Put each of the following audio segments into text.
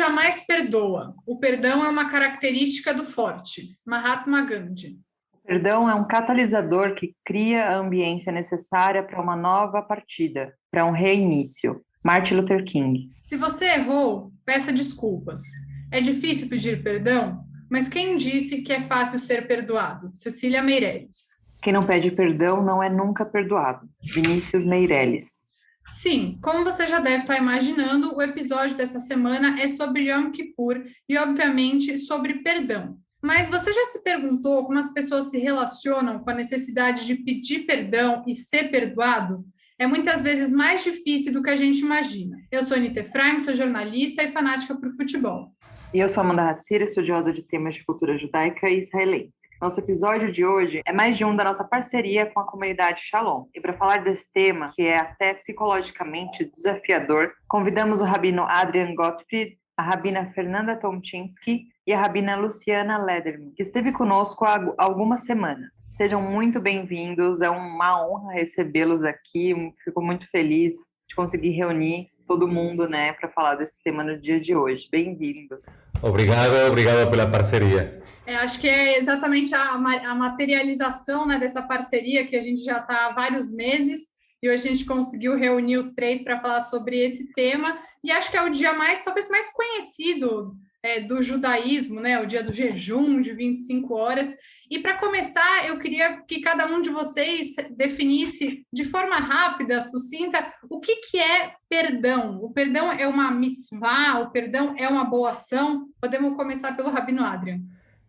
jamais perdoa. O perdão é uma característica do forte. Mahatma Gandhi. O perdão é um catalisador que cria a ambiência necessária para uma nova partida, para um reinício. Martin Luther King. Se você errou, peça desculpas. É difícil pedir perdão, mas quem disse que é fácil ser perdoado? Cecília Meirelles. Quem não pede perdão não é nunca perdoado. Vinícius Meirelles. Sim, como você já deve estar imaginando, o episódio dessa semana é sobre Yom Kippur e, obviamente, sobre perdão. Mas você já se perguntou como as pessoas se relacionam com a necessidade de pedir perdão e ser perdoado? É muitas vezes mais difícil do que a gente imagina. Eu sou Anita Efraim, sou jornalista e fanática por futebol. E eu sou Amanda Hatzir, estudiosa de temas de cultura judaica e israelense. Nosso episódio de hoje é mais de um da nossa parceria com a comunidade Shalom. E para falar desse tema, que é até psicologicamente desafiador, convidamos o rabino Adrian Gottfried, a rabina Fernanda Tomczynski e a rabina Luciana Lederman, que esteve conosco há algumas semanas. Sejam muito bem-vindos, é uma honra recebê-los aqui, fico muito feliz de conseguir reunir todo mundo, para falar desse tema no dia de hoje. Bem-vindos. Obrigado pela parceria. Acho que é exatamente a materialização, dessa parceria que a gente já está há vários meses e hoje a gente conseguiu reunir os três para falar sobre esse tema e acho que é o dia talvez mais conhecido do judaísmo, o dia do jejum de 25 horas. E para começar, eu queria que cada um de vocês definisse de forma rápida, sucinta, o que é perdão? O perdão é uma mitzvah? O perdão é uma boa ação? Podemos começar pelo Rabino Adrian.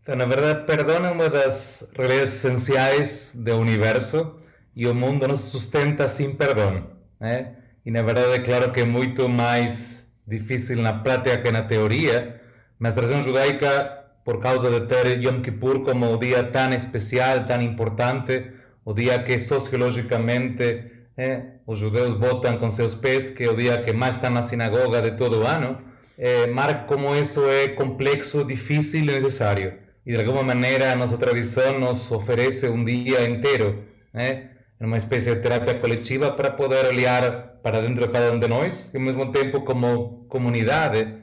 Então, na verdade, perdão é uma das realidades essenciais do universo e o mundo não se sustenta sem perdão, né? E, na verdade, é claro que é muito mais difícil na prática que na teoria, mas a tradição judaica, por causa de ter Yom Kippur como o dia tão especial, tão importante, o dia que sociologicamente os judeus votam com seus pés, que é o dia que mais está na sinagoga de todo o ano, marca como isso é complexo, difícil e necessário. E de alguma maneira a nossa tradição nos oferece um dia inteiro, uma espécie de terapia coletiva para poder olhar para dentro de cada um de nós e ao mesmo tempo como comunidade,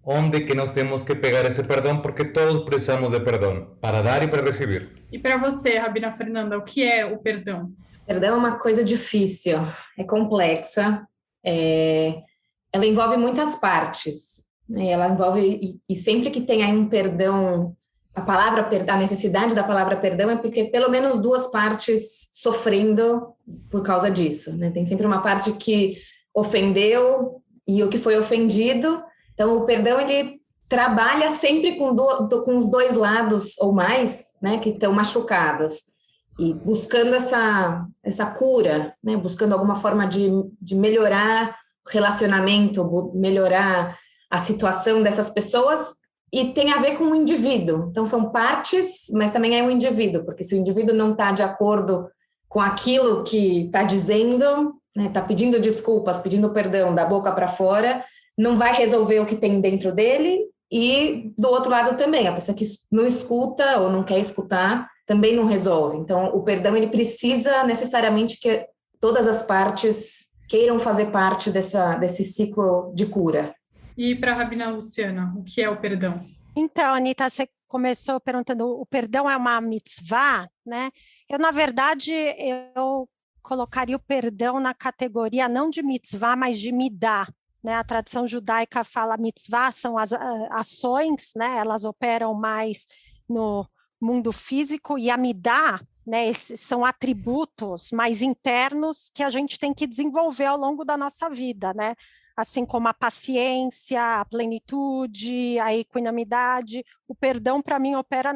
onde que nós temos que pegar esse perdão, porque todos precisamos de perdão, para dar e para receber. E para você, Rabina Fernanda, o que é o perdão? Perdão é uma coisa difícil, é complexa, ela envolve muitas partes, ela envolve, e sempre que tem aí um perdão, a necessidade da palavra perdão é porque pelo menos duas partes sofrendo por causa disso, Tem sempre uma parte que ofendeu e o que foi ofendido. Então, o perdão, ele trabalha sempre com os dois lados ou mais, que estão machucados. E buscando essa cura, buscando alguma forma de melhorar o relacionamento, melhorar a situação dessas pessoas. E tem a ver com o indivíduo. Então, são partes, mas também é um indivíduo, porque se o indivíduo não está de acordo com aquilo que está dizendo, está pedindo desculpas, pedindo perdão da boca para fora, não vai resolver o que tem dentro dele, e do outro lado também, a pessoa que não escuta ou não quer escutar, também não resolve. Então, o perdão, ele precisa necessariamente que todas as partes queiram fazer parte desse ciclo de cura. E para a Rabina Luciana, o que é o perdão? Então, Anita, você começou perguntando, o perdão é uma mitzvah, Eu, na verdade, eu colocaria o perdão na categoria não de mitzvah, mas de midah. A tradição judaica fala mitzvah, são as ações, elas operam mais no mundo físico, e a midah, esses são atributos mais internos que a gente tem que desenvolver ao longo da nossa vida, Assim como a paciência, a plenitude, a equanimidade. O perdão, para mim, opera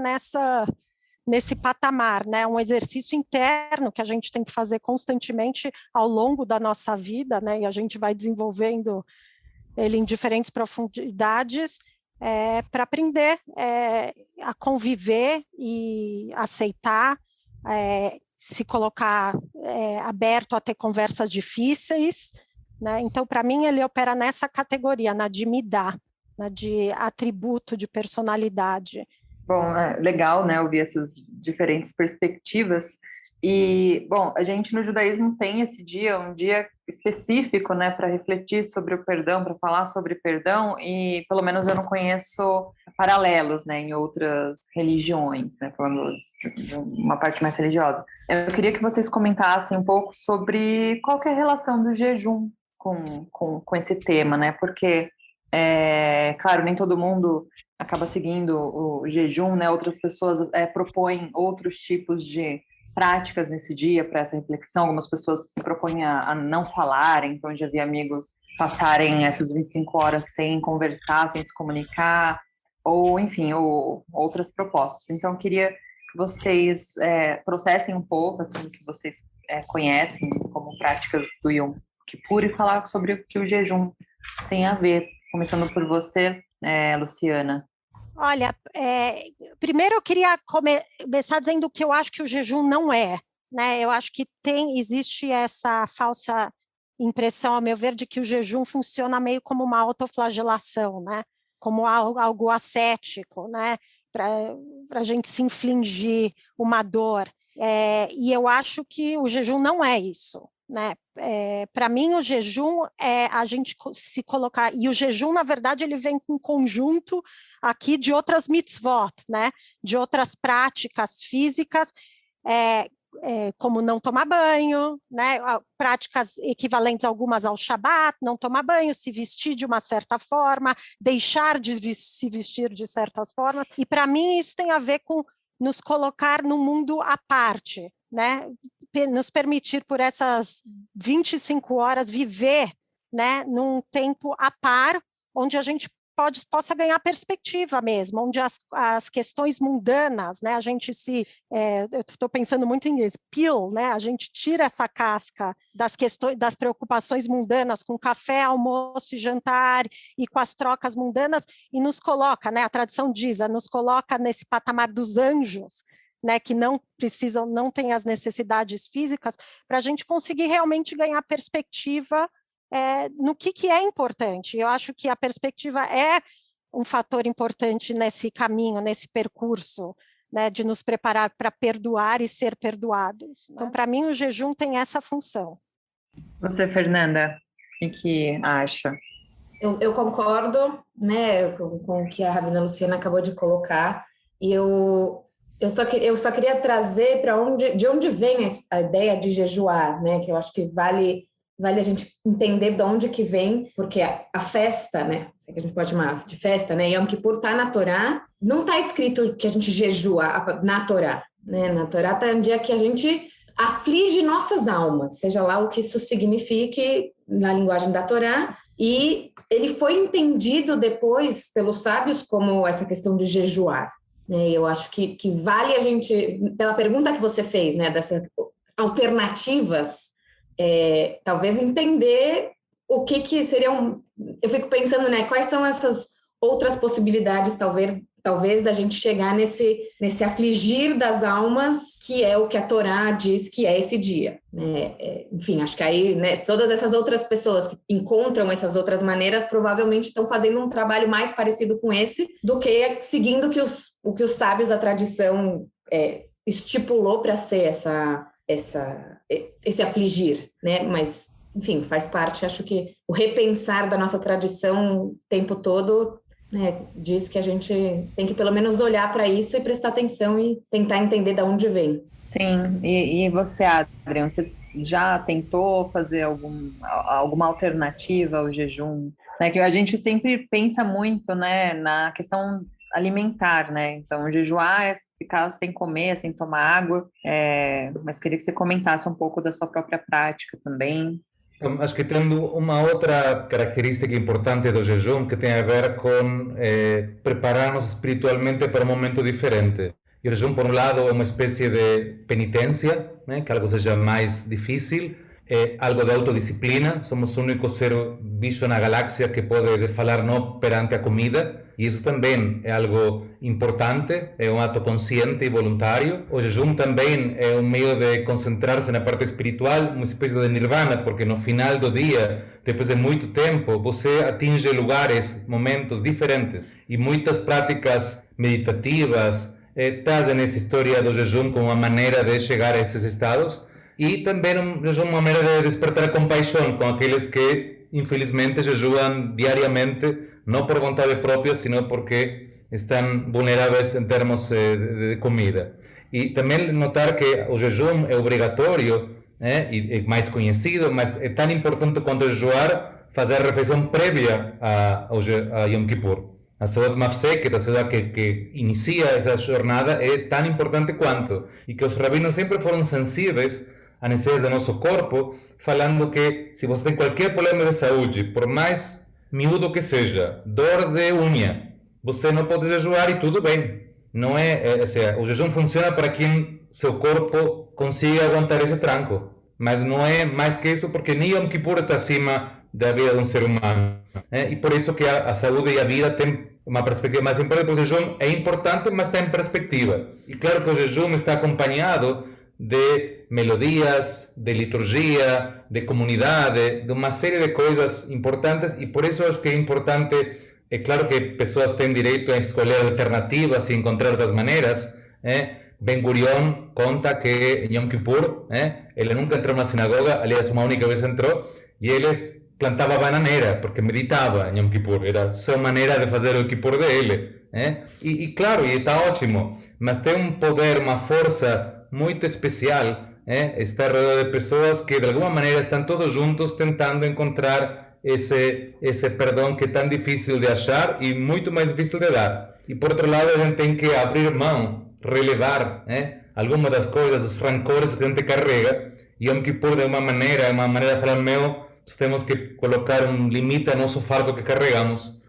nesse patamar, um exercício interno que a gente tem que fazer constantemente ao longo da nossa vida, e a gente vai desenvolvendo ele em diferentes profundidades para aprender a conviver e aceitar, se colocar aberto a ter conversas difíceis, Então, para mim, ele opera nessa categoria, na de midah, de atributo, de personalidade. Bom, legal, né, ouvir essas diferentes perspectivas. E, bom, a gente no judaísmo tem esse dia, um dia específico, né, para refletir sobre o perdão, para falar sobre perdão, e pelo menos eu não conheço paralelos, né, em outras religiões, né, falando de uma parte mais religiosa. Eu queria que vocês comentassem um pouco sobre qual que é a relação do jejum com esse tema, né, porque, claro, nem todo mundo acaba seguindo o jejum, né? Outras pessoas propõem outros tipos de práticas nesse dia para essa reflexão. Algumas pessoas se propõem a não falarem, então já vi amigos passarem essas 25 horas sem conversar, sem se comunicar, ou enfim, ou outras propostas. Então eu queria que vocês trouxessem um pouco assim, o que vocês conhecem como práticas do Yom Kippur e falar sobre o que o jejum tem a ver. Começando por você, Luciana. Olha, primeiro eu queria começar dizendo que eu acho que o jejum não é, né? Eu acho que existe essa falsa impressão, ao meu ver, de que o jejum funciona meio como uma autoflagelação, né? Como algo ascético, né? Para a gente se infligir uma dor. E eu acho que o jejum não é isso, né? Para mim, o jejum é a gente se colocar, e o jejum, na verdade, ele vem com um conjunto aqui de outras mitzvot, né? De outras práticas físicas, como não tomar banho, né? Práticas equivalentes algumas ao Shabat, não tomar banho, se vestir de uma certa forma, deixar de se vestir de certas formas, e para mim isso tem a ver com nos colocar no mundo à parte, né? Nos permitir por essas 25 horas viver, né, num tempo a par, onde a gente possa ganhar perspectiva mesmo, onde as questões mundanas, né, a gente eu estou pensando muito em peel, né, a gente tira essa casca das questões, das preocupações mundanas com café, almoço e jantar e com as trocas mundanas e nos coloca, né, a tradição diz, nos coloca nesse patamar dos anjos, né, que não têm as necessidades físicas, para a gente conseguir realmente ganhar perspectiva no que é importante. Eu acho que a perspectiva é um fator importante nesse caminho, nesse percurso, né, de nos preparar para perdoar e ser perdoados. Então, para mim, o jejum tem essa função. Você, Fernanda, o que acha? Eu concordo, né, com o que a Rabina Luciana acabou de colocar, e eu só queria trazer de onde vem a ideia de jejuar, né? Que eu acho que vale a gente entender de onde que vem, porque a festa, né? Que a gente pode chamar de festa, né? Yom Kippur está na Torá, não está escrito que a gente jejua na Torá, né? Na Torá está um dia que a gente aflige nossas almas, seja lá o que isso signifique na linguagem da Torá, e ele foi entendido depois pelos sábios como essa questão de jejuar. Eu acho que vale a gente, pela pergunta que você fez, né, dessas alternativas, talvez entender o que seriam. Eu fico pensando, né, quais são essas outras possibilidades, talvez da gente chegar nesse afligir das almas, que é o que a Torá diz que é esse dia. Enfim, acho que aí, né, todas essas outras pessoas que encontram essas outras maneiras provavelmente estão fazendo um trabalho mais parecido com esse do que seguindo o que os sábios da tradição estipulou para ser esse afligir, né? Mas, enfim, faz parte, acho que o repensar da nossa tradição o tempo todo, né, diz que a gente tem que pelo menos olhar para isso e prestar atenção e tentar entender de onde vem. Sim, e você, Adriano, você já tentou fazer alguma alternativa ao jejum? Né, que a gente sempre pensa muito, né, na questão alimentar, né? Então, jejuar é ficar sem comer, sem tomar água, mas queria que você comentasse um pouco da sua própria prática também. Então, acho que tendo uma outra característica importante do jejum que tem a ver com preparar-nos espiritualmente para um momento diferente. E o jejum, por um lado, é uma espécie de penitência, né? Que algo seja mais difícil, é algo de autodisciplina. Somos o único ser bicho na galáxia que pode falar não perante a comida. E isso também é algo importante, é um ato consciente e voluntário. O jejum também é um meio de concentrar-se na parte espiritual, uma espécie de nirvana, porque no final do dia, depois de muito tempo, você atinge lugares, momentos diferentes. E muitas práticas meditativas trazem essa história do jejum como uma maneira de chegar a esses estados. E também uma maneira de despertar compaixão com aqueles que, infelizmente, jejuam diariamente, não por vontade própria, sino porque estão vulneráveis em termos de comida. E também notar que o jejum é obrigatório, e é mais conhecido, mas é tão importante quanto jejuar, fazer a refeição prévia a Yom Kippur. A Seudat Mafseket, a Seudat que inicia essa jornada, é tão importante quanto. E que os rabinos sempre foram sensíveis a necessidades do nosso corpo, falando que se você tem qualquer problema de saúde, por mais miúdo que seja, dor de unha, você não pode jejuar e tudo bem. Não o jejum funciona para quem seu corpo consiga aguentar esse tranco, mas não é mais que isso, porque nem Yom Kippur está acima da vida de um ser humano. E por isso que a saúde e a vida têm uma perspectiva mais importante. O jejum é importante, mas está em perspectiva. E claro que o jejum está acompanhado de melodias, de liturgia, de comunidade, de uma série de coisas importantes, e por isso acho que é importante. É claro que pessoas têm direito a escolher alternativas e encontrar outras maneiras. Ben Gurion conta que em Yom Kippur, ele nunca entrou na sinagoga, aliás, uma única vez entrou, e ele plantava bananeira, porque meditava em Yom Kippur, era a sua maneira de fazer o Kippur dele. E claro, e está ótimo, mas tem um poder, uma força muito especial, está rodeado de pessoas que de alguma maneira estão todos juntos tentando encontrar esse perdão que é tão difícil de achar e muito mais difícil de dar. E por outro lado, a gente tem que abrir mão, relevar algumas das coisas, os rancores que a gente carrega. E Yom Kippur, de uma maneira, é uma maneira de falar, nós temos que colocar um limite ao nosso fardo que carregamos,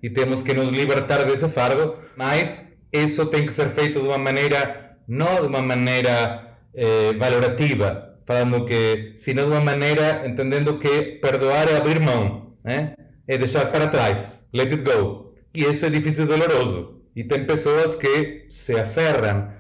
e temos que nos libertar desse fardo, mas isso tem que ser feito de uma maneira, não de uma maneira valorativa, falando que, sino de uma maneira entendendo que perdoar é abrir mão, é deixar para trás, let it go. E isso é difícil e doloroso. E tem pessoas que se aferram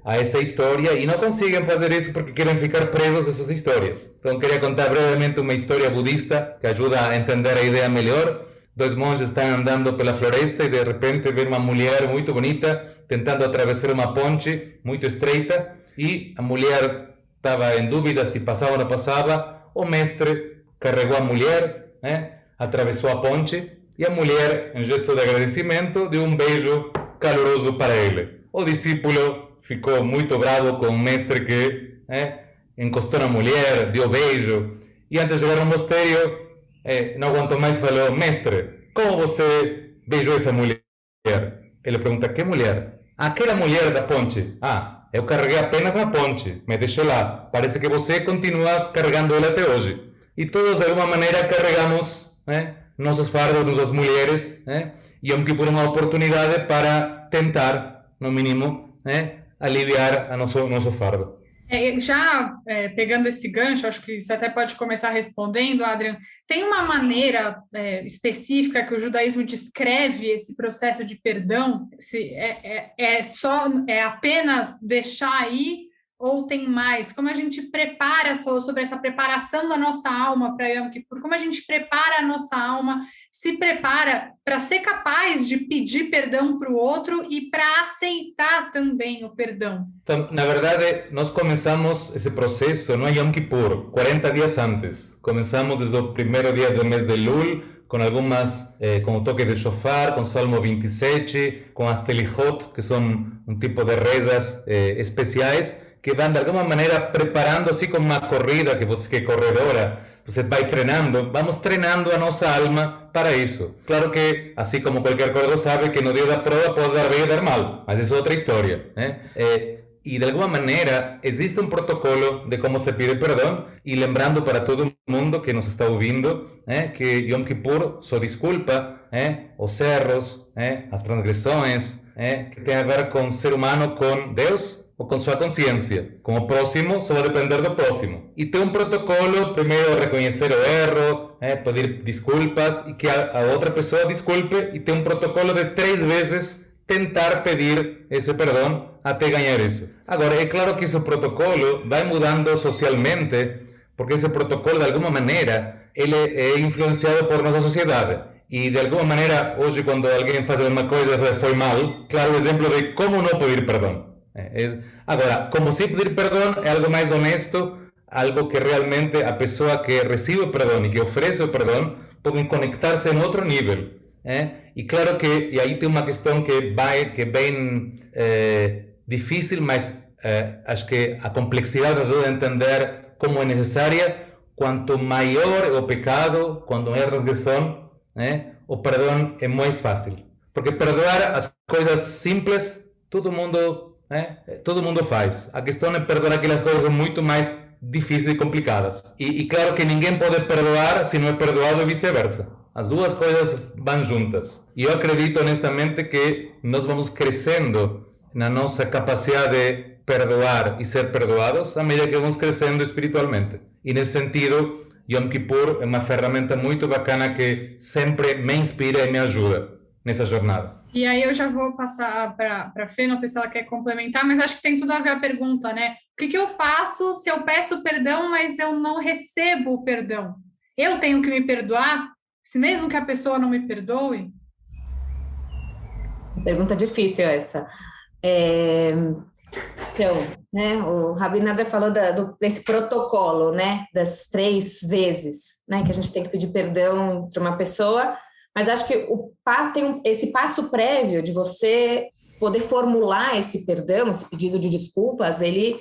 a essa história e não conseguem fazer isso porque querem ficar presos a essas histórias. Então, queria contar brevemente uma história budista que ajuda a entender a ideia melhor. Dois monges estão andando pela floresta e de repente vê uma mulher muito bonita tentando atravessar uma ponte muito estreita, e a mulher estava em dúvida se passava ou não passava. O mestre carregou a mulher, atravessou a ponte, e a mulher, em gesto de agradecimento, deu um beijo caloroso para ele. O discípulo ficou muito bravo com o mestre que encostou na mulher, deu beijo, e antes de chegar ao mosteiro, não aguentou mais e falou: mestre, como você beijou essa mulher? Ele pergunta: que mulher? Aquela mulher da ponte. Eu carreguei apenas na ponte, me deixei lá. Parece que você continua carregando ela até hoje. E todos, de alguma maneira, carregamos nossos fardos, nossas mulheres, e Yom Kippur é uma oportunidade para tentar, no mínimo, aliviar a nosso fardo. Pegando esse gancho, acho que você até pode começar respondendo, Adrian. Tem uma maneira específica que o judaísmo descreve esse processo de perdão? Se é apenas deixar ir, ou tem mais? Como a gente prepara, você falou sobre essa preparação da nossa alma para Yom Kippur, como a gente prepara a nossa alma, se prepara para ser capaz de pedir perdão para o outro e para aceitar também o perdão? Então, na verdade, nós começamos esse processo não é Yom Kippur, 40 dias antes. Começamos desde o primeiro dia do mês de Elul, com algumas, com o toque de shofar, com o Salmo 27, com as Selichot, que são um tipo de rezas especiais, que vão de alguma maneira preparando, assim como uma corrida, que você que é corredora, você vai treinando, vamos treinando a nossa alma para isso. Claro que, assim como qualquer corredor sabe que no dia da prova pode dar bem e dar mal, mas isso é outra história. E de alguma maneira existe um protocolo de como se pede perdão, e lembrando para todo mundo que nos está ouvindo, que Yom Kippur só desculpa os erros, as transgressões, que tem a ver com o ser humano, com Deus ou com sua consciência. Com o próximo, só vai depender do próximo. E tem um protocolo, primeiro reconhecer o erro, pedir desculpas e que a outra pessoa desculpe, e tem um protocolo de 3 vezes tentar pedir esse perdão até ganhar isso. Agora, é claro que esse protocolo vai mudando socialmente, porque esse protocolo, de alguma maneira, ele é influenciado por nossa sociedade. E, de alguma maneira, hoje, quando alguém faz alguma coisa que foi mal, claro, o exemplo de como não pedir perdão. Agora, como sim pedir perdão é algo mais honesto, algo que realmente a pessoa que recebe o perdão e que oferece o perdão podem conectar-se em outro nível. E claro que e aí tem uma questão que é bem difícil, mas acho que a complexidade nos ajuda a entender como é necessária. Quanto maior é o pecado, quanto maior a transgressão, o perdão é mais fácil. Porque perdoar as coisas simples, todo mundo faz. A questão é perdoar aquelas coisas muito mais difíceis e complicadas. E claro que ninguém pode perdoar se não é perdoado e vice-versa. As duas coisas vão juntas. E eu acredito honestamente que nós vamos crescendo na nossa capacidade de perdoar e ser perdoados à medida que vamos crescendo espiritualmente. E nesse sentido, Yom Kippur é uma ferramenta muito bacana que sempre me inspira e me ajuda nessa jornada. E aí eu já vou passar para a Fê, não sei se ela quer complementar, mas acho que tem tudo a ver a pergunta, né? O que eu faço se eu peço perdão, mas eu não recebo o perdão? Eu tenho que me perdoar, se mesmo que a pessoa não me perdoe? Pergunta difícil essa. Então, né, o Rabi Nader falou desse protocolo, né, das 3 vezes, né, que a gente tem que pedir perdão para uma pessoa, mas acho que tem esse passo prévio de você poder formular esse perdão, esse pedido de desculpas, ele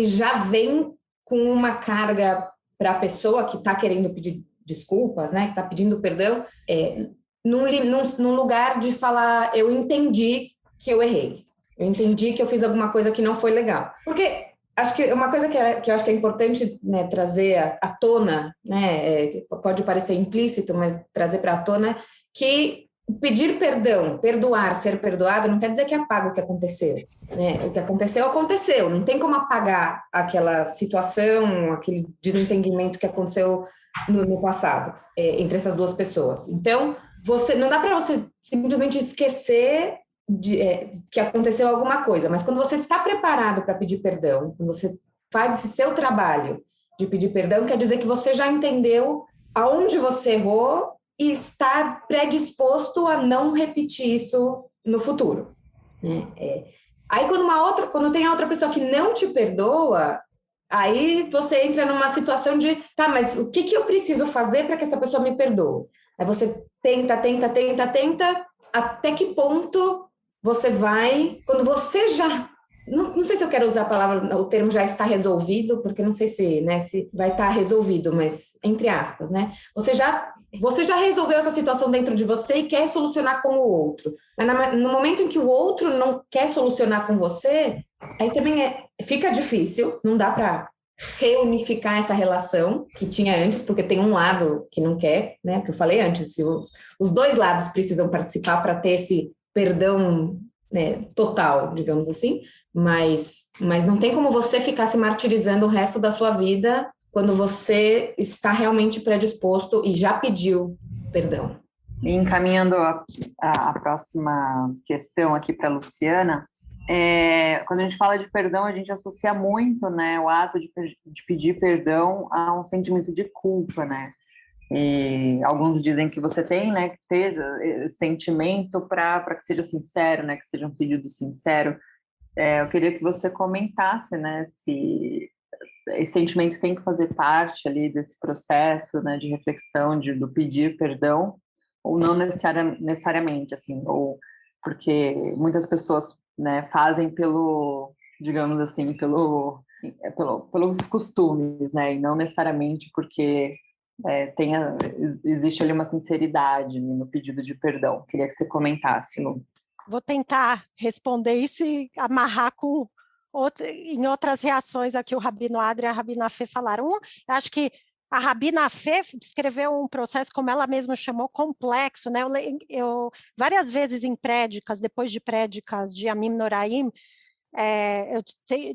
já vem com uma carga para a pessoa que está querendo pedir desculpas, né, que está pedindo perdão, num lugar de falar, eu entendi que eu errei. Eu entendi que eu fiz alguma coisa que não foi legal. Porque acho que uma coisa que eu acho que é importante, né, trazer à tona, né, pode parecer implícito, mas trazer para a tona, que pedir perdão, perdoar, ser perdoado, não quer dizer que apaga o que aconteceu. Né? O que aconteceu, aconteceu. Não tem como apagar aquela situação, aquele desentendimento que aconteceu no passado, entre essas duas pessoas. Então, não dá para você simplesmente esquecer que aconteceu alguma coisa, mas quando você está preparado para pedir perdão, quando você faz esse seu trabalho de pedir perdão, quer dizer que você já entendeu aonde você errou e está predisposto a não repetir isso no futuro. Né? Aí quando tem a outra pessoa que não te perdoa, aí você entra numa situação de, tá, mas o que eu preciso fazer para que essa pessoa me perdoe? Aí você tenta, até que ponto você vai, quando você já, não sei se eu quero usar a palavra, o termo já está resolvido, porque não sei se vai estar resolvido, mas entre aspas, né? Você já resolveu essa situação dentro de você e quer solucionar com o outro. Mas no momento em que o outro não quer solucionar com você, aí também fica difícil, não dá para reunificar essa relação que tinha antes, porque tem um lado que não quer, né? Que eu falei antes, se os 2 lados precisam participar para ter esse perdão, né, total, digamos assim, mas não tem como você ficar se martirizando o resto da sua vida quando você está realmente predisposto e já pediu perdão. E encaminhando a próxima questão aqui para a Luciana, quando a gente fala de perdão, a gente associa muito, né, o ato de pedir perdão a um sentimento de culpa, né? E alguns dizem que você tem, né, que ter esse sentimento para que seja sincero, né, que seja um pedido sincero. Eu queria que você comentasse, né, se esse sentimento tem que fazer parte ali desse processo, né, de reflexão, do pedir perdão, ou não necessariamente, assim, ou porque muitas pessoas, né, fazem digamos assim, pelos costumes, né, e não necessariamente porque existe ali uma sinceridade no pedido de perdão. Queria que você comentasse, Lu. Vou tentar responder isso e amarrar em outras reações aqui o Rabino Adria e a Rabina Fê falaram. Acho que a Rabina Fê descreveu um processo, como ela mesma chamou, complexo, né? Eu várias vezes em prédicas, depois de prédicas de Yamim Noraim, Eu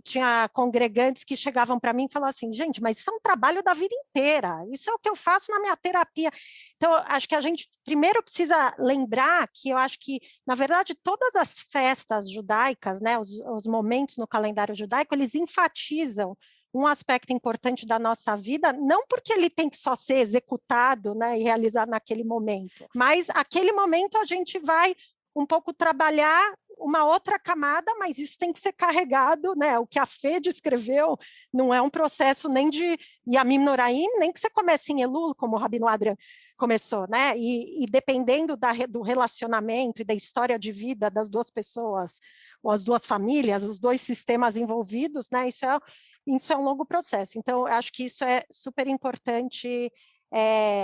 tinha congregantes que chegavam para mim e falavam assim, gente, mas isso é um trabalho da vida inteira, isso é o que eu faço na minha terapia. Então, acho que a gente primeiro precisa lembrar que eu acho que, na verdade, todas as festas judaicas, né, os momentos no calendário judaico, eles enfatizam um aspecto importante da nossa vida, não porque ele tem que só ser executado, né, e realizado naquele momento, mas aquele momento a gente vai um pouco trabalhar uma outra camada, mas isso tem que ser carregado, né? O que a Fê descreveu não é um processo nem de Yamim Noraim, nem que você comece em Elul, como o Rabino Adrian começou, né? E dependendo do relacionamento e da história de vida das duas pessoas, ou as duas famílias, os dois sistemas envolvidos, né? Isso é um longo processo. Então, eu acho que isso é super importante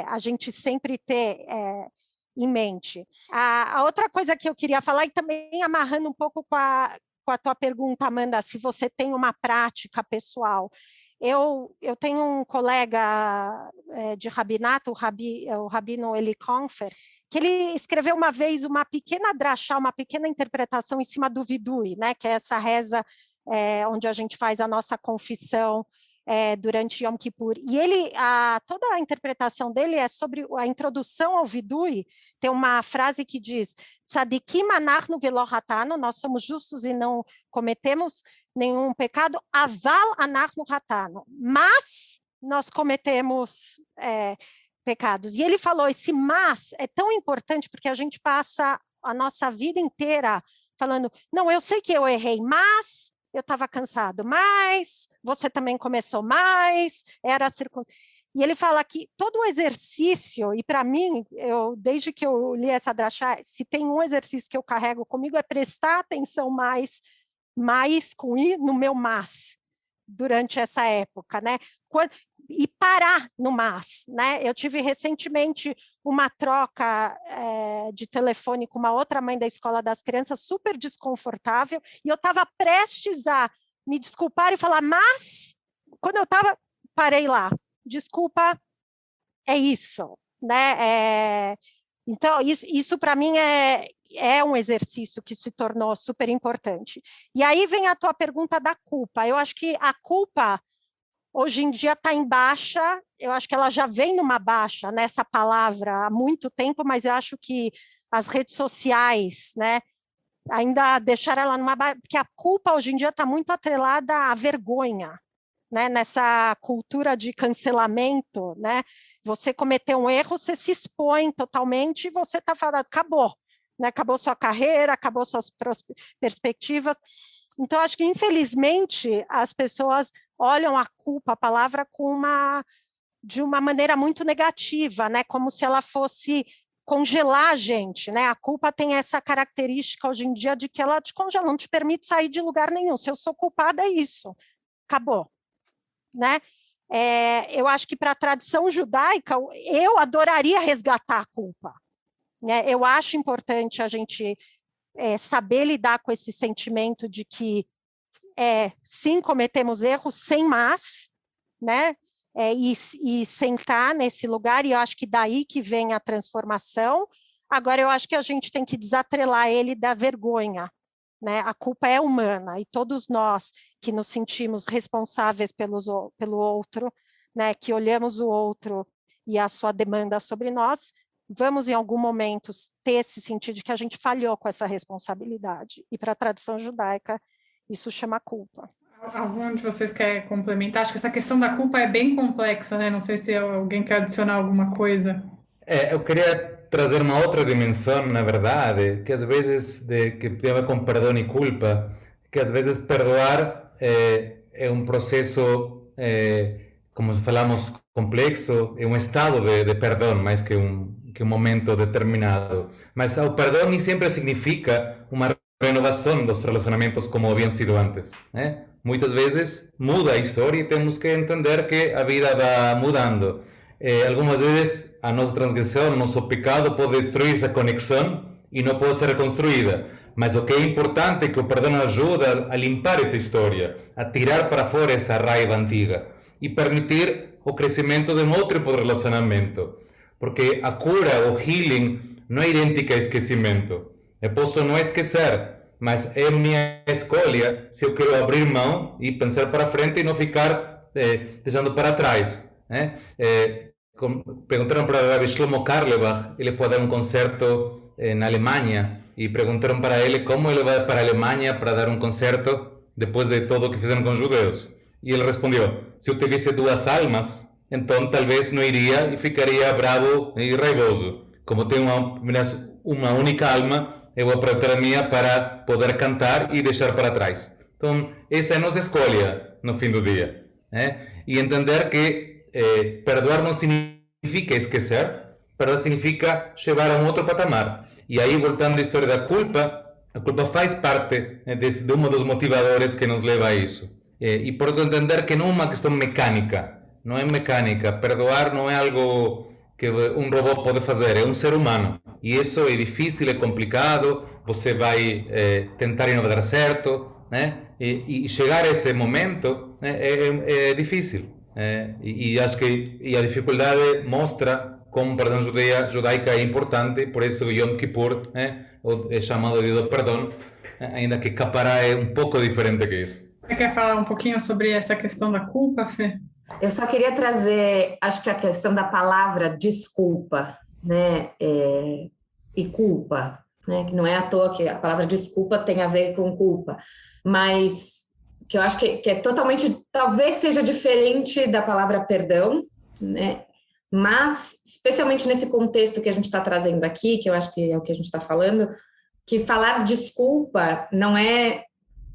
a gente sempre ter em mente. A outra coisa que eu queria falar, e também amarrando um pouco com a tua pergunta, Amanda, se você tem uma prática pessoal. Eu tenho um colega de rabinato, o Rabino Eli Konfer, que ele escreveu uma vez uma pequena drachá, uma pequena interpretação em cima do vidui, né, que é essa reza onde a gente faz a nossa confissão durante Yom Kippur. E toda a interpretação dele é sobre a introdução ao vidui. Tem uma frase que diz, Tzadikim anachnu velo hatanu, nós somos justos e não cometemos nenhum pecado, aval anachnu hatanu, mas nós cometemos pecados. E ele falou, esse mas é tão importante porque a gente passa a nossa vida inteira falando, não, eu sei que eu errei, mas eu estava cansado, mas você também começou mais, era E ele fala que todo o exercício, e para mim, desde que eu li essa drachá, se tem um exercício que eu carrego comigo é prestar atenção mais com i no meu mas, durante essa época, né? E parar no mas, né? Eu tive recentemente uma troca de telefone com uma outra mãe da escola das crianças, super desconfortável, e eu estava prestes a me desculpar e falar, mas, quando eu parei lá, desculpa, é isso, né? Então, isso para mim é um exercício que se tornou super importante. E aí vem a tua pergunta da culpa. Eu acho que a culpa hoje em dia está em baixa, eu acho que ela já vem numa baixa, nessa palavra, há muito tempo, mas eu acho que as redes sociais, né, ainda deixaram ela numa baixa, porque a culpa hoje em dia está muito atrelada à vergonha, né, nessa cultura de cancelamento, né, você cometeu um erro, você se expõe totalmente e você está falando, acabou, né, acabou sua carreira, acabou suas perspectivas. Então, acho que, infelizmente, as pessoas olham a culpa, a palavra, de uma maneira muito negativa, né? Como se ela fosse congelar a gente, né? A culpa tem essa característica hoje em dia de que ela te congela, não te permite sair de lugar nenhum. Se eu sou culpada, é isso. Acabou. Né? Eu acho que, para a tradição judaica, eu adoraria resgatar a culpa. Né? Eu acho importante a gente saber lidar com esse sentimento de que sim, cometemos erros, sem mas, né? E sentar nesse lugar, e eu acho que daí que vem a transformação. Agora, eu acho que a gente tem que desatrelar ele da vergonha, né? A culpa é humana, e todos nós que nos sentimos responsáveis pelo outro, né? Que olhamos o outro e a sua demanda sobre nós, vamos em algum momento ter esse sentido de que a gente falhou com essa responsabilidade. E para a tradição judaica, isso chama culpa. Algum de vocês quer complementar? Acho que essa questão da culpa é bem complexa, né? Não sei se alguém quer adicionar alguma coisa. Eu queria trazer uma outra dimensão, na verdade, que às vezes que tem a ver com perdão e culpa, que às vezes perdoar é um processo, como falamos, complexo, é um estado de perdão, mais que um momento determinado. Mas o perdão nem sempre significa uma renovação dos relacionamentos como haviam sido antes, né? Muitas vezes muda a história e temos que entender que a vida vai mudando. Algumas vezes a nossa transgressão, o nosso pecado pode destruir essa conexão e não pode ser reconstruída. Mas o que é importante é que o perdão ajuda a limpar essa história, a tirar para fora essa raiva antiga e permitir o crescimento de um outro tipo de relacionamento. Porque a cura, o healing, não é idêntica a esquecimento. Eu posso não esquecer, mas é minha escolha se eu quero abrir mão e pensar para frente e não ficar deixando para trás, né? Perguntaram para Rabbi Shlomo Carlebach, ele foi dar um concerto na Alemanha, e perguntaram para ele como ele vai para a Alemanha para dar um concerto depois de tudo o que fizeram com os judeus. E ele respondeu: se eu tivesse duas almas, então talvez não iria e ficaria bravo e raivoso. Como tenho uma única alma, eu vou aproveitar a minha para poder cantar e deixar para trás. Então, essa é a nossa escolha no fim do dia, né? E entender que perdoar não significa esquecer, perdoar significa chegar a um outro patamar. E aí, voltando à história da culpa, a culpa faz parte de um dos motivadores que nos leva a isso. E por entender que não é uma questão mecânica, não é mecânica. Perdoar não é algo que um robô pode fazer, é um ser humano. E isso é difícil, é complicado, você vai tentar e não vai dar certo, né? E chegar a esse momento é difícil. E acho que a dificuldade mostra como o perdão judaica é importante, por isso o Yom Kippur é chamado de do perdão, ainda que Capará é um pouco diferente que isso. Você quer falar um pouquinho sobre essa questão da culpa, Fê? Eu só queria trazer, acho que a questão da palavra desculpa, né, e culpa, né, que não é à toa que a palavra desculpa tem a ver com culpa, mas que eu acho que é totalmente, talvez seja diferente da palavra perdão, né, mas especialmente nesse contexto que a gente está trazendo aqui, que eu acho que é o que a gente está falando, que falar desculpa não é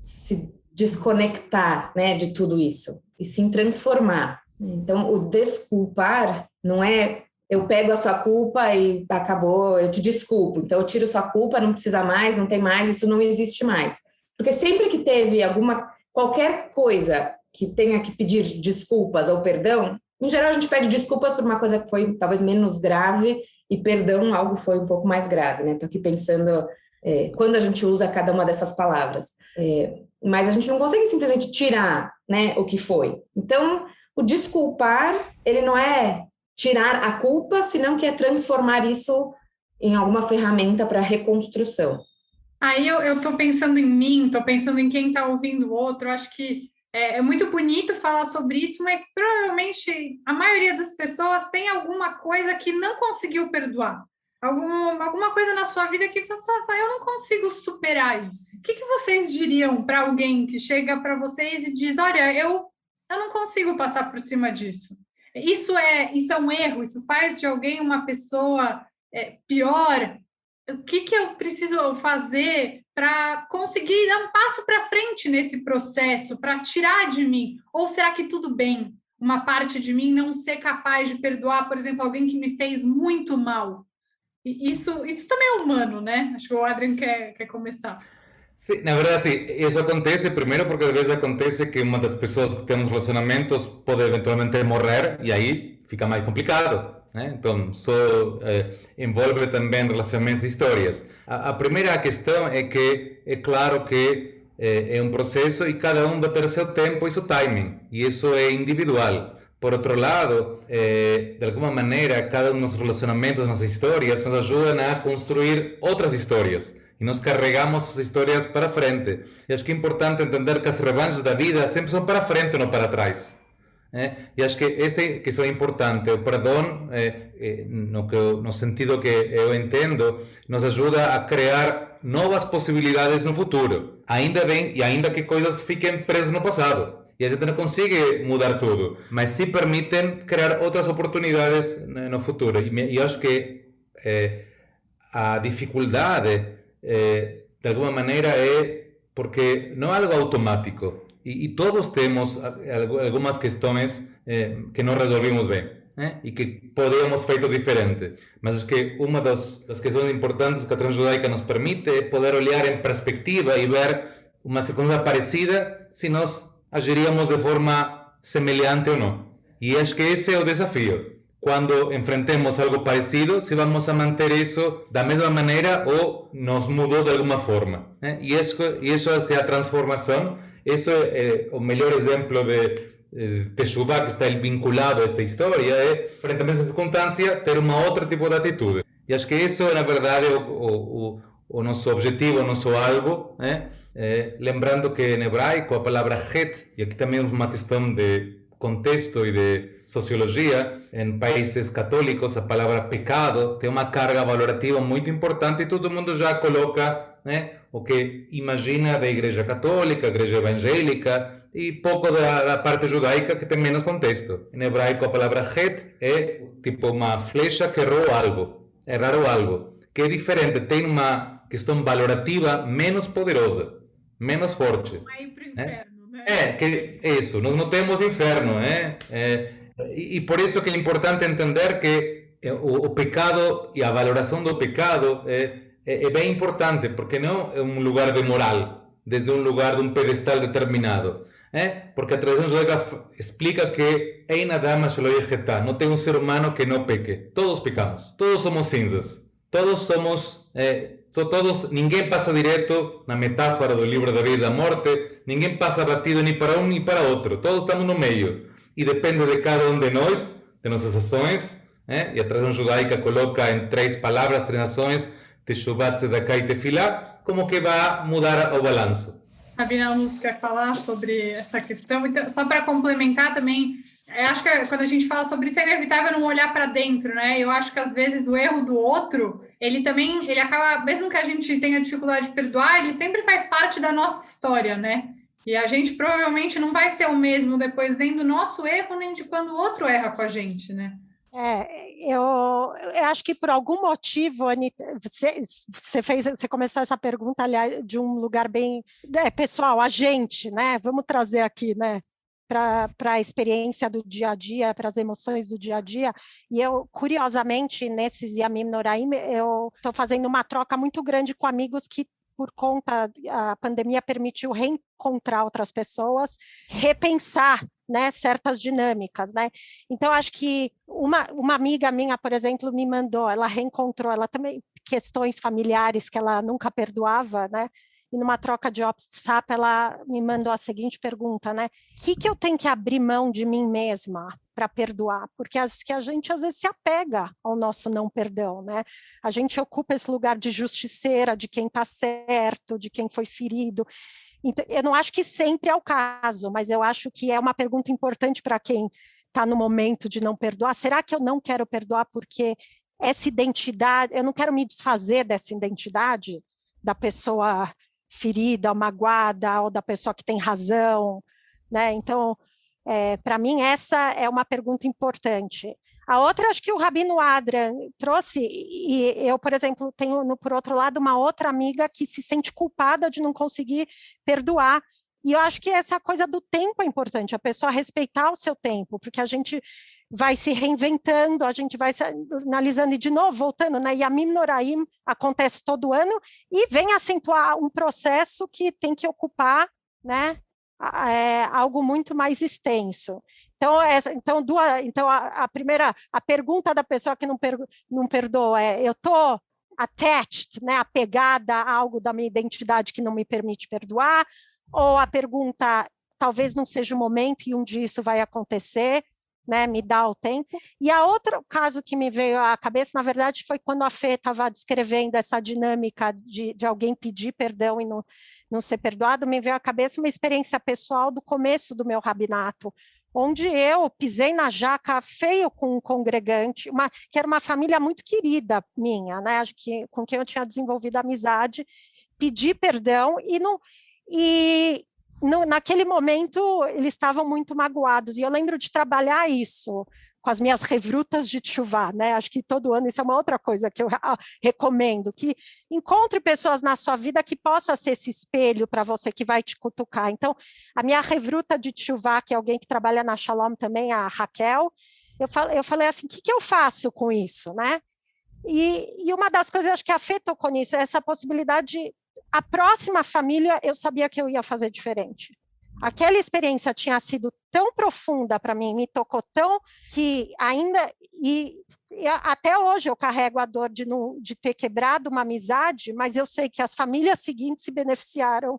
se desconectar, né, de tudo isso, e sim transformar. Então, o desculpar não é eu pego a sua culpa e acabou, eu te desculpo, então eu tiro sua culpa, não precisa mais, não tem mais, isso não existe mais. Porque sempre que teve qualquer coisa que tenha que pedir desculpas ou perdão, em geral a gente pede desculpas por uma coisa que foi talvez menos grave e perdão algo foi um pouco mais grave, né? Estou aqui pensando quando a gente usa cada uma dessas palavras. Mas a gente não consegue simplesmente tirar, né, o que foi. Então, o desculpar, ele não é tirar a culpa, senão que é transformar isso em alguma ferramenta para reconstrução. Aí eu estou pensando em mim, estou pensando em quem está ouvindo o outro, eu acho que é muito bonito falar sobre isso, mas provavelmente a maioria das pessoas tem alguma coisa que não conseguiu perdoar. Alguma coisa na sua vida que você fala, eu não consigo superar isso. O que vocês diriam para alguém que chega para vocês e diz, olha, eu não consigo passar por cima disso. Isso é um erro, isso faz de alguém uma pessoa pior. O que eu preciso fazer para conseguir dar um passo para frente nesse processo, para tirar de mim? Ou será que tudo bem, uma parte de mim não ser capaz de perdoar, por exemplo, alguém que me fez muito mal? Isso também é humano, né? Acho que o Adrian quer começar. Sim, na verdade, sim, isso acontece primeiro porque às vezes acontece que uma das pessoas que tem os relacionamentos pode eventualmente morrer e aí fica mais complicado, né? Então, envolve também relacionamentos e histórias. A primeira questão é que é claro que é um processo e cada um vai ter seu tempo e seu timing, e isso é individual. Por outro lado, de alguma maneira, cada um dos relacionamentos, nas histórias, nos ajudam a construir outras histórias. E nós carregamos as histórias para frente. E acho que é importante entender que as revanches da vida sempre são para frente, não para trás. E acho que isso é importante. O perdão, no sentido que eu entendo, nos ajuda a criar novas possibilidades no futuro. Ainda que coisas fiquem presas no passado. E a gente não consegue mudar tudo, mas se permitem criar outras oportunidades no futuro. E acho que a dificuldade, de alguma maneira, é porque não é algo automático. E todos temos algumas questões que não resolvimos bem, né? E que podíamos feito diferente. Mas acho que uma das questões importantes que a transjudaica nos permite é poder olhar em perspectiva e ver uma circunstância parecida se nós agiríamos de forma semelhante ou não. E acho que esse é o desafio. Quando enfrentemos algo parecido, se vamos a manter isso da mesma maneira ou nos mudou de alguma forma, né? E isso é que a transformação, isso é o melhor exemplo de Teshuvah que está vinculado a esta história, é, frente a essa circunstância, ter uma outra tipo de atitude. E acho que isso, na verdade, é o o nosso objetivo, o nosso alvo, né? Lembrando que em hebraico a palavra het, e aqui também é uma questão de contexto e de sociologia, em países católicos a palavra pecado tem uma carga valorativa muito importante e todo mundo já coloca, né, o que imagina da igreja católica, igreja evangélica e pouco da parte judaica que tem menos contexto. Em hebraico a palavra het é tipo uma flecha que errou algo, errar algo, que é diferente, tem uma questão valorativa menos poderosa, menos forte. Vai para o inferno, né? Que isso, nós não temos inferno, e por isso que é importante entender que o pecado e a valoração do pecado é bem importante, porque não é um lugar de moral, desde um lugar de um pedestal determinado, porque a tradição judaica explica que Ein Adam Shelo Yechetá, não tem um ser humano que não peque, todos pecamos, todos somos cinzas, todos somos... ninguém passa direto na metáfora do livro da vida e da morte, ninguém passa batido nem para um nem para outro, todos estamos no meio e depende de cada um de nós, de nossas ações, e a tradição judaica coloca em 3 palavras, 3 ações, Teshuvah, Tzedakah e Tefilá, como que vai mudar o balanço. Rabino Amos quer falar sobre essa questão. Então, só para complementar também, acho que quando a gente fala sobre isso é inevitável não olhar para dentro, né? Eu acho que às vezes o erro do outro, ele acaba, mesmo que a gente tenha dificuldade de perdoar, ele sempre faz parte da nossa história, né? E a gente provavelmente não vai ser o mesmo depois nem do nosso erro, nem de quando o outro erra com a gente, né? Eu acho que por algum motivo, Anita, você começou essa pergunta, aliás, de um lugar bem pessoal, a gente, né? Vamos trazer aqui, né? Para a experiência do dia a dia, para as emoções do dia a dia. E eu, curiosamente, nesses Yamim Noraim, eu estou fazendo uma troca muito grande com amigos que, por conta da pandemia, permitiu reencontrar outras pessoas, repensar, né, certas dinâmicas, né? Então, acho que uma amiga minha, por exemplo, me mandou, ela reencontrou, ela também, questões familiares que ela nunca perdoava, né? E numa troca de WhatsApp, ela me mandou a seguinte pergunta, né? O que eu tenho que abrir mão de mim mesma para perdoar? Porque a gente, às vezes, se apega ao nosso não perdão, né? A gente ocupa esse lugar de justiceira, de quem está certo, de quem foi ferido. Então, eu não acho que sempre é o caso, mas eu acho que é uma pergunta importante para quem está no momento de não perdoar. Será que eu não quero perdoar porque essa identidade, eu não quero me desfazer dessa identidade da pessoa ferida, magoada, ou da pessoa que tem razão, né? Então, para mim, essa é uma pergunta importante. A outra, acho que o Rabino Adrian trouxe, e eu, por exemplo, tenho, por outro lado, uma outra amiga que se sente culpada de não conseguir perdoar. E eu acho que essa coisa do tempo é importante, a pessoa respeitar o seu tempo, porque a gente vai se reinventando, a gente vai se analisando e, de novo, voltando, né? Yamim Noraim acontece todo ano e vem acentuar um processo que tem que ocupar, né, algo muito mais extenso. Então, a pergunta da pessoa que não perdoa é: eu estou attached, né, apegada a algo da minha identidade que não me permite perdoar? Ou a pergunta, talvez não seja o momento e um dia isso vai acontecer, né, me dá o tempo. E a outro caso que me veio à cabeça, na verdade, foi quando a Fê estava descrevendo essa dinâmica de alguém pedir perdão e não ser perdoado, me veio à cabeça uma experiência pessoal do começo do meu rabinato, onde eu pisei na jaca feio com um congregante, que era uma família muito querida minha, né, com quem eu tinha desenvolvido amizade, pedi perdão naquele momento, eles estavam muito magoados, e eu lembro de trabalhar isso com as minhas revrutas de teshuvá, né? Acho que todo ano isso é uma outra coisa que eu recomendo, que encontre pessoas na sua vida que possa ser esse espelho para você, que vai te cutucar. Então, a minha revruta de teshuvá, que é alguém que trabalha na Shalom também, a Raquel, eu falei assim, o que eu faço com isso, né? E uma das coisas, acho que a Fê tocou nisso, é essa possibilidade. A próxima família, eu sabia que eu ia fazer diferente. Aquela experiência tinha sido tão profunda para mim, me tocou tão que ainda, e até hoje eu carrego a dor de ter quebrado uma amizade, mas eu sei que as famílias seguintes se beneficiaram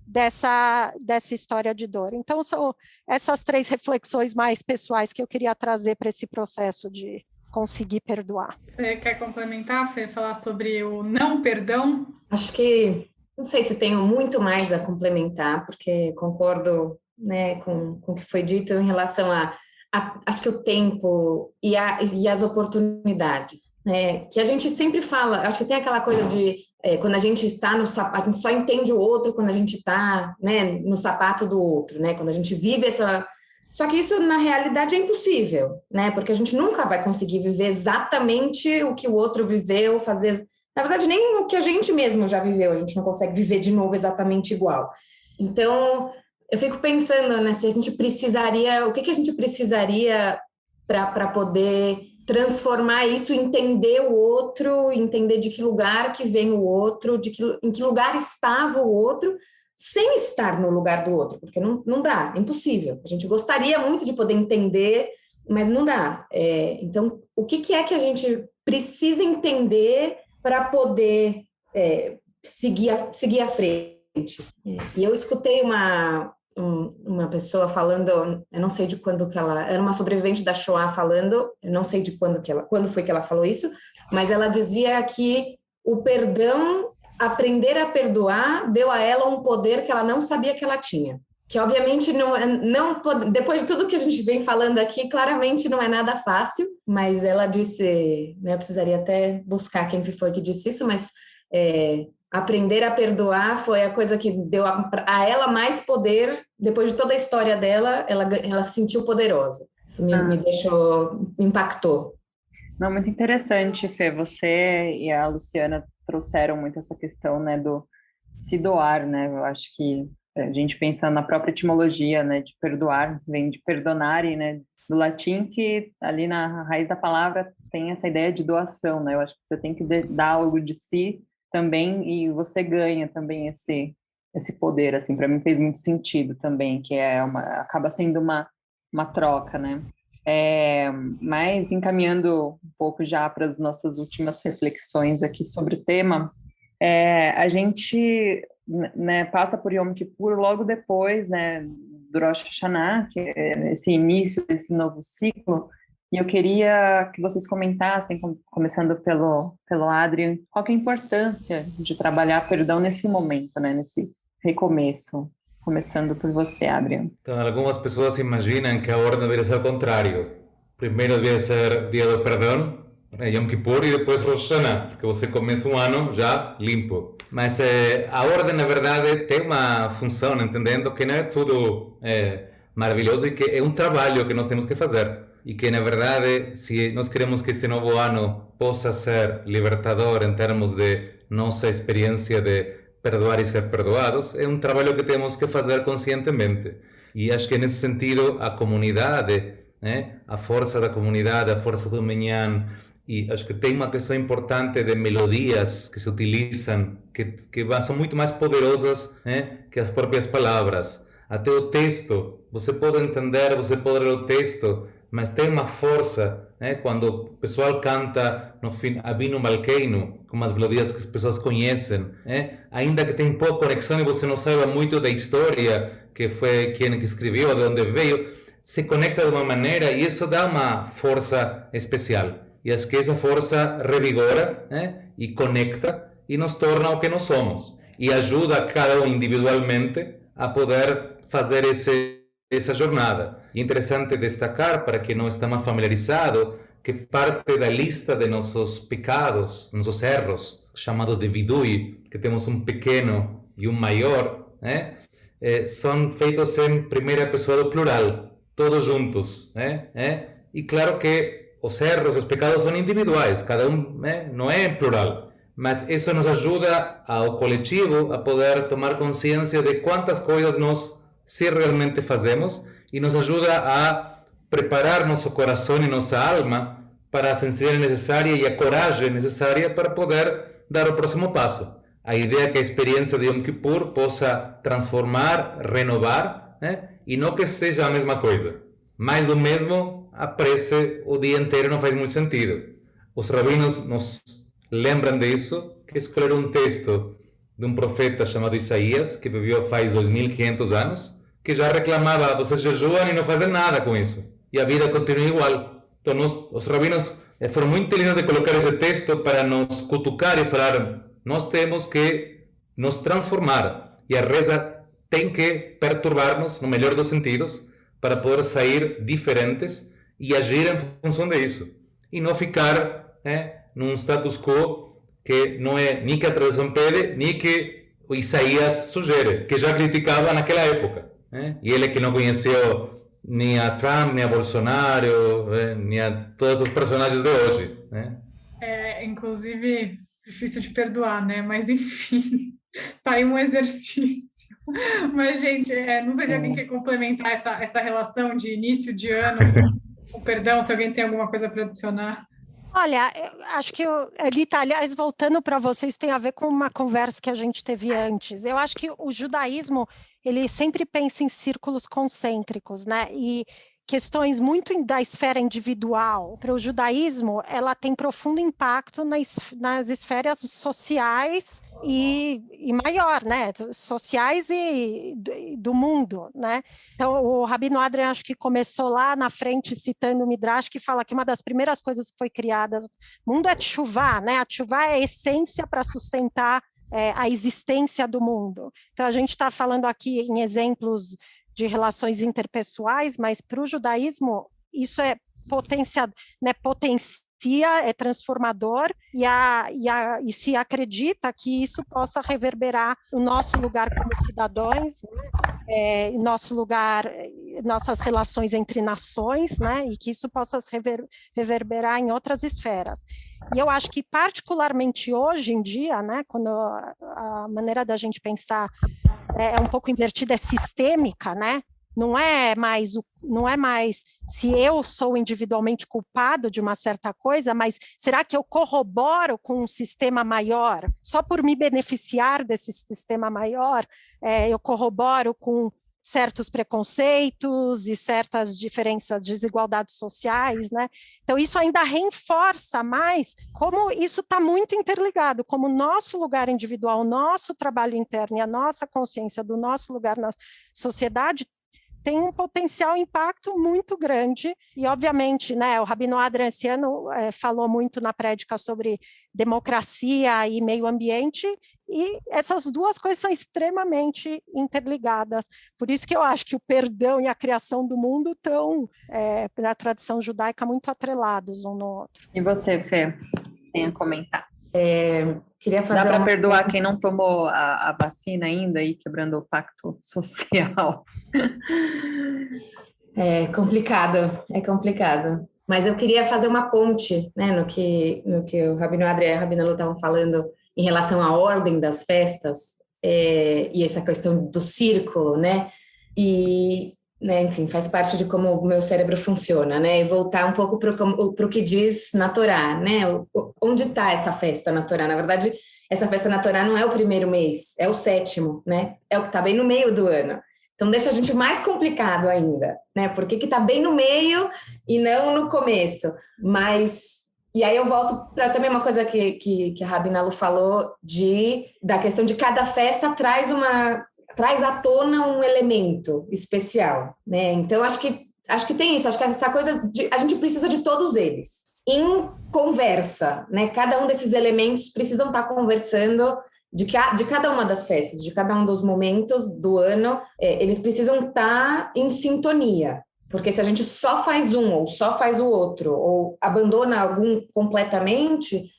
dessa história de dor. Então, são essas 3 reflexões mais pessoais que eu queria trazer para esse processo de conseguir perdoar. Você quer complementar, Fê, falar sobre o não perdão? Acho que, não sei se tenho muito mais a complementar, porque concordo, né, com o que foi dito em relação acho que o tempo e as oportunidades, né, que a gente sempre fala, acho que tem aquela coisa de quando a gente está no sapato, a gente só entende o outro quando a gente está, né, no sapato do outro, né, quando a gente vive essa... Só que isso, na realidade, é impossível, né, porque a gente nunca vai conseguir viver exatamente o que o outro viveu, fazer... Na verdade, nem o que a gente mesmo já viveu, a gente não consegue viver de novo exatamente igual. Então... Eu fico pensando, né, se a gente precisaria, o que a gente precisaria para poder transformar isso, entender o outro, entender de que lugar que vem o outro, em que lugar estava o outro, sem estar no lugar do outro, porque não dá, é impossível. A gente gostaria muito de poder entender, mas não dá. Então, o que é que a gente precisa entender para poder seguir à frente? E eu escutei uma pessoa falando, eu não sei de quando que ela... Era uma sobrevivente da Shoah falando, eu não sei de quando foi que ela falou isso, mas ela dizia que o perdão, aprender a perdoar, deu a ela um poder que ela não sabia que ela tinha. Que, obviamente, depois de tudo que a gente vem falando aqui, claramente não é nada fácil, mas ela disse... Né, eu precisaria até buscar quem que foi que disse isso, mas... aprender a perdoar foi a coisa que deu a ela mais poder. Depois de toda a história dela, ela se sentiu poderosa. Isso me impactou. Não, muito interessante, Fê. Você e a Luciana trouxeram muito essa questão, né, do se doar, né? Eu acho que a gente pensa na própria etimologia, né, de perdoar, vem de perdonare, né, do latim, que ali na raiz da palavra tem essa ideia de doação, né? Eu acho que você tem que dar algo de si também, e você ganha também esse poder, assim, para mim fez muito sentido também, que acaba sendo uma troca, né? Mas encaminhando um pouco já para as nossas últimas reflexões aqui sobre o tema, a gente, né, passa por Yom Kippur logo depois, né, do Rosh Hashanah, que é esse início desse novo ciclo. E eu queria que vocês comentassem, começando pelo Adrian, qual que é a importância de trabalhar perdão nesse momento, né, nesse recomeço. Começando por você, Adrian. Então, algumas pessoas imaginam que a ordem deveria ser ao contrário. Primeiro deveria ser dia do perdão, Yom Kippur, e depois Rosh Hashanah, porque você começa um ano já limpo. Mas a ordem, na verdade, tem uma função, entendendo que não é tudo maravilhoso e que é um trabalho que nós temos que fazer. E que, na verdade, se nós queremos que este novo ano possa ser libertador em termos de nossa experiência de perdoar e ser perdoados, é um trabalho que temos que fazer conscientemente. E acho que, nesse sentido, a comunidade, né, a força da comunidade, a força do Minyan, e acho que tem uma questão importante de melodias que se utilizam, que são muito mais poderosas, né, que as próprias palavras. Até o texto, você pode entender, você pode ler o texto, mas tem uma força, né? Quando o pessoal canta no fim Avinu Malkeinu, com as melodias que as pessoas conhecem, né? Ainda que tem pouca conexão e você não saiba muito da história, que foi quem que escreveu, de onde veio, se conecta de uma maneira e isso dá uma força especial. E acho que essa força revigora, né? E conecta e nos torna o que nós somos. E ajuda cada um individualmente a poder fazer essa jornada. É interessante destacar, para quem não está mais familiarizado, que parte da lista de nossos pecados, nossos erros, chamado de vidui, que temos um pequeno e um maior, né? São feitos em primeira pessoa do plural, todos juntos, né? E claro que os erros, os pecados são individuais, cada um, né? Não é em plural, mas isso nos ajuda ao coletivo a poder tomar consciência de quantas coisas nós se realmente fazemos e nos ajuda a preparar nosso coração e nossa alma para a sensibilidade necessária e a coragem necessária para poder dar o próximo passo. A ideia é que a experiência de Yom Kippur possa transformar, renovar, né? E não que seja a mesma coisa. Mais do mesmo, a prece o dia inteiro não faz muito sentido. Os rabinos nos lembram disso, que escolheram um texto de um profeta chamado Isaías, que viveu faz 2500 anos, que já reclamava, vocês jejuam e não fazem nada com isso. E a vida continua igual. Então, os rabinos foram muito inteligentes de colocar esse texto para nos cutucar e falar: nós temos que nos transformar e a reza tem que perturbar-nos, no melhor dos sentidos, para poder sair diferentes e agir em função disso. E não ficar num status quo que não é nem que a tradição pede, nem que o Isaías sugere, que já criticava naquela época. E ele que não conheceu nem a Trump, nem a Bolsonaro, nem a todos os personagens de hoje. Inclusive, difícil de perdoar, né? Mas, enfim, tá aí um exercício. Mas, gente, não sei se alguém quer complementar essa relação de início de ano, com perdão, se alguém tem alguma coisa para adicionar. Olha, acho que, Elita, aliás, voltando para vocês, tem a ver com uma conversa que a gente teve antes. Eu acho que o judaísmo, ele sempre pensa em círculos concêntricos, né? E questões muito da esfera individual. Para o judaísmo, ela tem profundo impacto nas esferas sociais e maior, né? Sociais e do mundo, né? Então, o Rabino Adrian, acho que começou lá na frente citando o Midrash, que fala que uma das primeiras coisas que foi criada no mundo é tchuvá, né? A tchuvá é a essência para sustentar a existência do mundo. Então, a gente está falando aqui em exemplos de relações interpessoais, mas para o judaísmo isso é potencia, é transformador e se acredita que isso possa reverberar o nosso lugar como cidadãos, né? Nosso lugar, nossas relações entre nações, né? E que isso possa se reverberar em outras esferas. E eu acho que particularmente hoje em dia, né? Quando a maneira da gente pensar é um pouco invertida, é sistêmica, né? Não é mais se eu sou individualmente culpado de uma certa coisa, mas será que eu corroboro com um sistema maior? Só por me beneficiar desse sistema maior, eu corroboro com certos preconceitos e certas diferenças, desigualdades sociais, né? Então, isso ainda reforça mais como isso está muito interligado, como o nosso lugar individual, o nosso trabalho interno e a nossa consciência do nosso lugar na sociedade tem um potencial impacto muito grande e, obviamente, né, o Rabino Adrian esse ano falou muito na prédica sobre democracia e meio ambiente e essas duas coisas são extremamente interligadas. Por isso que eu acho que o perdão e a criação do mundo estão, na tradição judaica, muito atrelados um no outro. E você, Fê, tem a comentar? Queria fazer Dá para perdoar quem não tomou a vacina ainda e quebrando o pacto social? É complicado. Mas eu queria fazer uma ponte, né, no que o Rabino Adrian e a Rabina Lu estavam falando em relação à ordem das festas e essa questão do círculo, né? E, né, enfim, faz parte de como o meu cérebro funciona, né? E voltar um pouco para o que diz na Torá, né? Onde está essa festa na Torá? Na verdade, essa festa na Torá não é o primeiro mês, é o 7º, né? É o que está bem no meio do ano. Então, deixa a gente mais complicado ainda, né? Por que está bem no meio e não no começo? E aí eu volto para também uma coisa que a Rabina Lu falou, da questão de cada festa traz à tona um elemento especial, né? Então, acho que tem isso, acho que essa coisa a gente precisa de todos eles em conversa, né? Cada um desses elementos precisam estar conversando de cada uma das festas, de cada um dos momentos do ano, eles precisam estar em sintonia, porque se a gente só faz um ou só faz o outro, ou abandona algum completamente,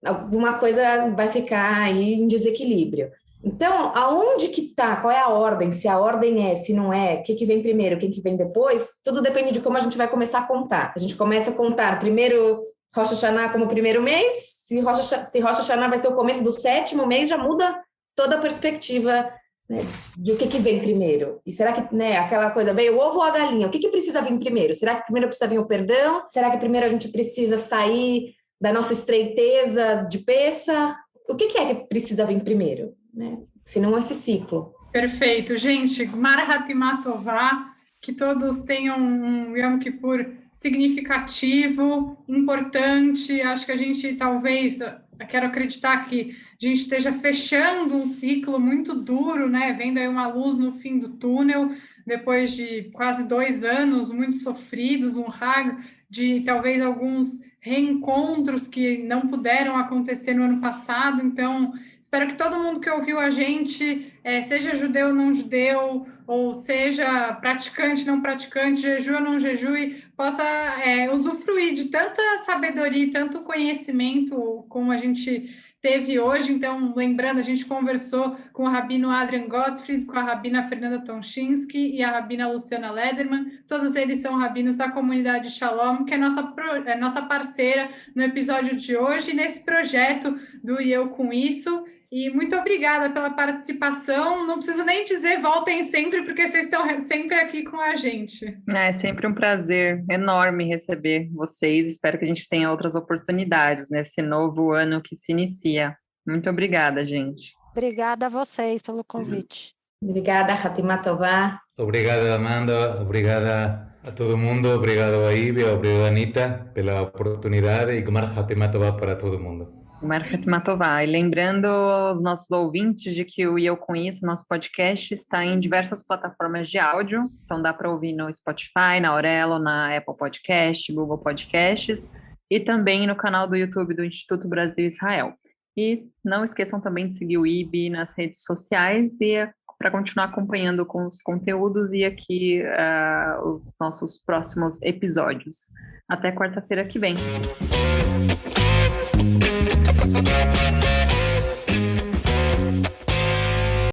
alguma coisa vai ficar aí em desequilíbrio. Então, aonde que está? Qual é a ordem? Se a ordem se não é, o que vem primeiro, o que vem depois, tudo depende de como a gente vai começar a contar. A gente começa a contar primeiro Rosh Hashanah como primeiro mês, se Rosh Hashanah vai ser o começo do 7º mês, já muda toda a perspectiva, né, de o que vem primeiro. E será que, né, aquela coisa, veio o ovo ou a galinha? O que precisa vir primeiro? Será que primeiro precisa vir o perdão? Será que primeiro a gente precisa sair da nossa estreiteza de Pessah? O que é que precisa vir primeiro? Né? Senão esse ciclo. Perfeito. Gente, Gmar Hatimah Tová, que todos tenham um Yom Kippur significativo, importante. Acho que a gente talvez quero acreditar que a gente esteja fechando um ciclo muito duro, né? Vendo aí uma luz no fim do túnel, depois de quase 2 anos muito sofridos, um raio de talvez alguns reencontros que não puderam acontecer no ano passado. Então, espero que todo mundo que ouviu a gente, seja judeu ou não judeu, ou seja praticante, não praticante, jejue ou não jejue, possa usufruir de tanta sabedoria e tanto conhecimento como a gente teve hoje. Então, lembrando, a gente conversou com o rabino Adrian Gottfried, com a rabina Fernanda Tomczynski e a rabina Luciana Lederman. Todos eles são rabinos da comunidade Shalom, que é nossa parceira no episódio de hoje, nesse projeto do E Eu Com Isso. E muito obrigada pela participação. Não preciso nem dizer, voltem sempre, porque vocês estão sempre aqui com a gente. É sempre um prazer enorme receber vocês. Espero que a gente tenha outras oportunidades nesse novo ano que se inicia. Muito obrigada, gente. Obrigada a vocês pelo convite. Obrigada, Hatima Tová. Obrigado, Amanda. Obrigada a todo mundo. Obrigado a Ibe, obrigado a Anita pela oportunidade e Gmar Hatima Tová para todo mundo. Market Matová. E lembrando aos nossos ouvintes de que o E Eu Com Isso, nosso podcast, está em diversas plataformas de áudio, então dá para ouvir no Spotify, na Aurelo, na Apple Podcast, Google Podcasts e também no canal do YouTube do Instituto Brasil Israel. E não esqueçam também de seguir o IB nas redes sociais e para continuar acompanhando com os conteúdos e aqui os nossos próximos episódios. Até quarta-feira que vem.